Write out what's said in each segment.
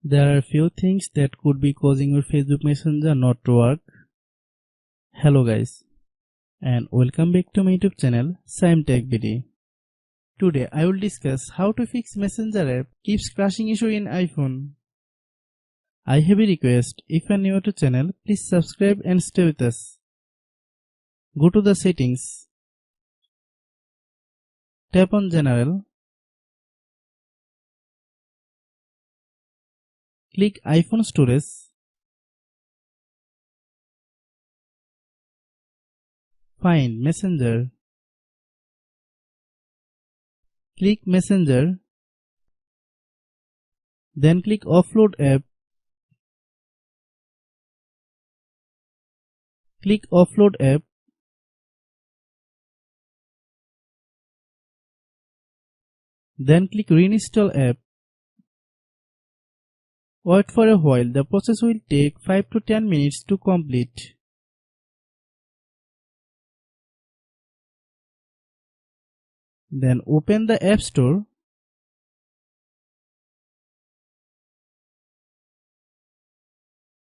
There are few things that could be causing your Facebook Messenger not to work. Hello guys, and welcome back to my YouTube channel Shaem Tech BD. Today I will discuss how to fix Messenger app keeps crashing issue in iPhone. I have a request, if you are new to channel, please subscribe and stay with us. Go to the settings. Tap on General. Click iPhone storage. Find Messenger. Click Messenger. Then click Offload app. Click Offload app. Then click Reinstall app. Wait for a while, the process will take 5 to 10 minutes to complete. Then open the App Store.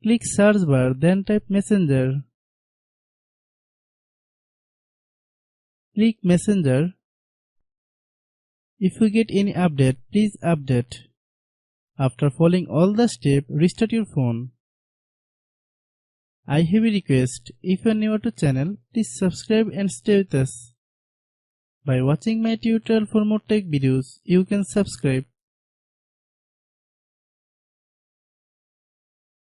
Click search bar, then type Messenger. Click Messenger. If you get any update, please update. After following all the steps, restart your phone. I have a request, if you are new to channel, please subscribe and stay with us. By watching my tutorial for more tech videos, you can subscribe.